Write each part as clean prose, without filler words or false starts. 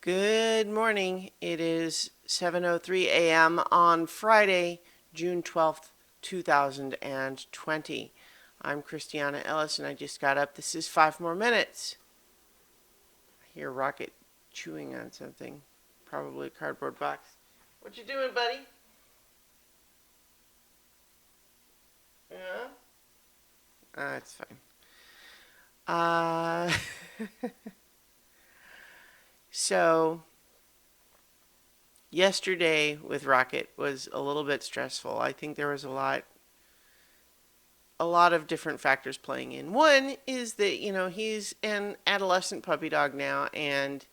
Good morning. It is 7:03 a.m. on Friday, June 12th, 2020. I'm Christiana Ellis and I just got up. This is 5 more minutes. I hear Rocket chewing on something, probably a cardboard box. What you doing, buddy? Yeah? It's fine. Uh, so yesterday with Rocket was a little bit stressful. I think there was a lot of different factors playing in. One is that, he's an adolescent puppy dog now, and,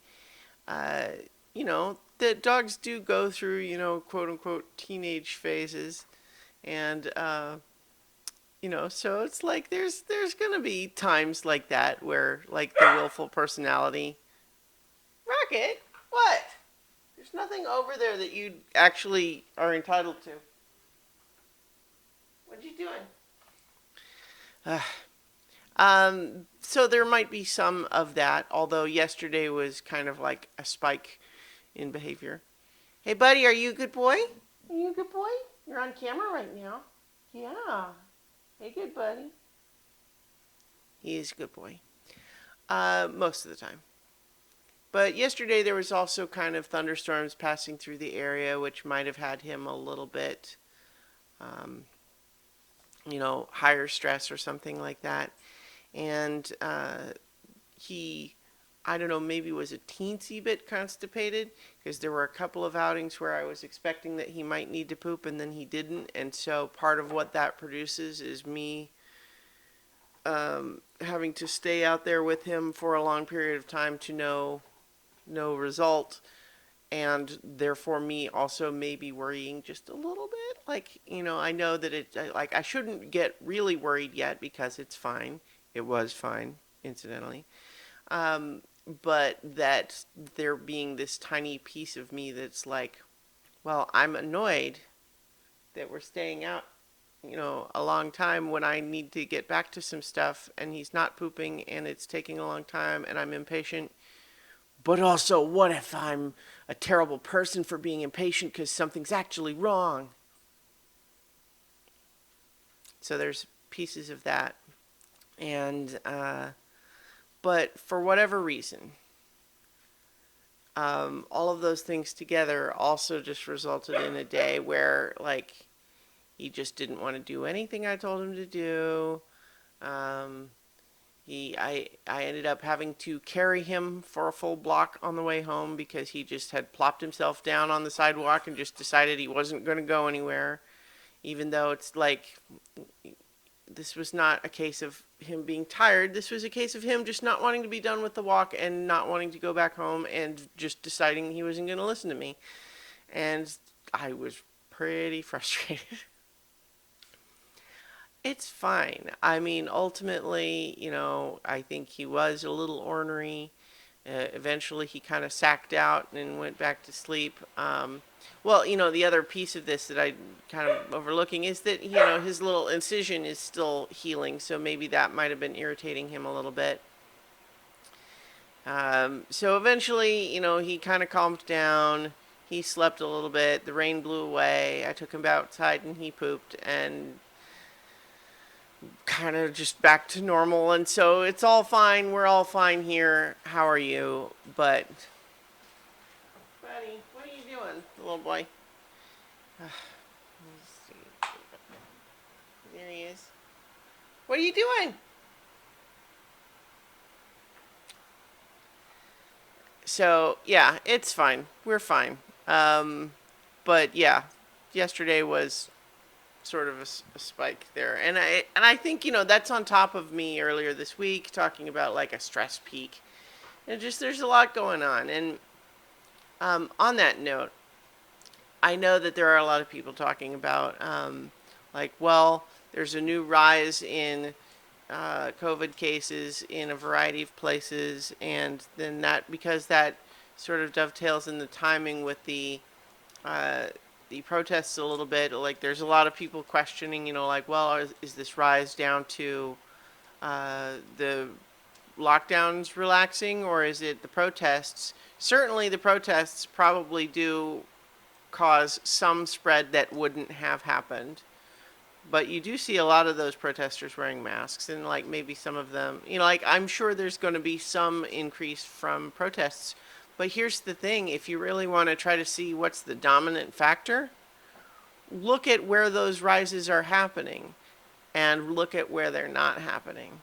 uh, the dogs do go through, quote unquote teenage phases. And, so it's like there's going to be times like that where, like, the willful personality. Rocket? What? There's nothing over there that you actually are entitled to. What you doing? So there might be some of that, although yesterday was kind of like a spike in behavior. Hey, buddy, are you a good boy? Are you a good boy? You're on camera right now. Yeah. Hey, good buddy. He is a good boy. Most of the time. But yesterday there was also kind of thunderstorms passing through the area, which might have had him a little bit, um, higher stress or something like that. And he, I don't know, maybe was a teensy bit constipated because there were a couple of outings where I was expecting that he might need to poop and then he didn't. And so part of what that produces is me having to stay out there with him for a long period of time to no result. And therefore, me also maybe worrying just a little bit. Like, I know that I shouldn't get really worried yet because it's fine. It was fine, incidentally. Um, but that there being this tiny piece of me that's like, well, I'm annoyed that we're staying out, a long time when I need to get back to some stuff and he's not pooping and it's taking a long time and I'm impatient. But also, what if I'm a terrible person for being impatient because something's actually wrong? So there's pieces of that. And, but for whatever reason, all of those things together also just resulted in a day where, like, he just didn't want to do anything I told him to do. Um, I ended up having to carry him for a full block on the way home because he just had plopped himself down on the sidewalk and just decided he wasn't going to go anywhere. Even though it's like, this was not a case of him being tired. This was a case of him just not wanting to be done with the walk and not wanting to go back home and just deciding he wasn't going to listen to me. And I was pretty frustrated. It's fine. I mean, ultimately, I think he was a little ornery. Eventually, he kind of sacked out and went back to sleep. Well, the other piece of this that I kind of overlooking is that, his little incision is still healing, so maybe that might have been irritating him a little bit. So eventually, he kind of calmed down. He slept a little bit. The rain blew away. I took him outside and he pooped and kind of just back to normal. And so it's all fine. We're all fine here. How are you? But, buddy, what are you doing, little boy? Let's see. There he is. What are you doing? So, yeah, it's fine. We're fine. But yeah, yesterday was sort of a spike there, and I think that's on top of me earlier this week talking about like a stress peak, and just there's a lot going on. And on that note, I know that there are a lot of people talking about like, well, there's a new rise in COVID cases in a variety of places, and then that because that sort of dovetails in the timing with uh, the protests a little bit. Like, there's a lot of people questioning, like, well, is this rise down to the lockdowns relaxing, or is it the protests? Certainly, the protests probably do cause some spread that wouldn't have happened. But you do see a lot of those protesters wearing masks, and like maybe some of them, like I'm sure there's going to be some increase from protests. But here's the thing, if you really want to try to see what's the dominant factor, look at where those rises are happening and look at where they're not happening.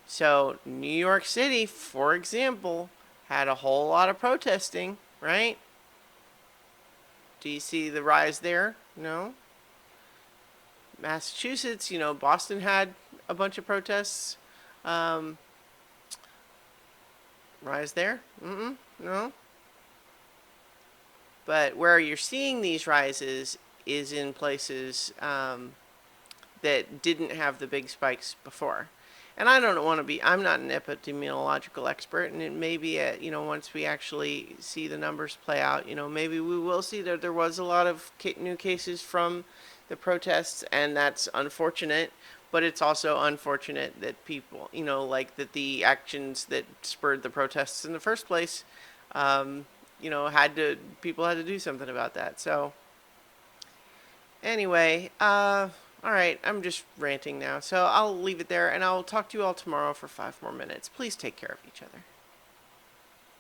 So, New York City, for example, had a whole lot of protesting, right? Do you see the rise there? No. Massachusetts, Boston had a bunch of protests. Um, rise there? No. But where you're seeing these rises is in places that didn't have the big spikes before. And I don't want to be, I'm not an epidemiological expert, and it may be, once we actually see the numbers play out, maybe we will see that there was a lot of new cases from the protests, and that's unfortunate. But it's also unfortunate that people, like that the actions that spurred the protests in the first place, people had to do something about that. So anyway, all right, I'm just ranting now, so I'll leave it there, and I'll talk to you all tomorrow for 5 more minutes. Please take care of each other.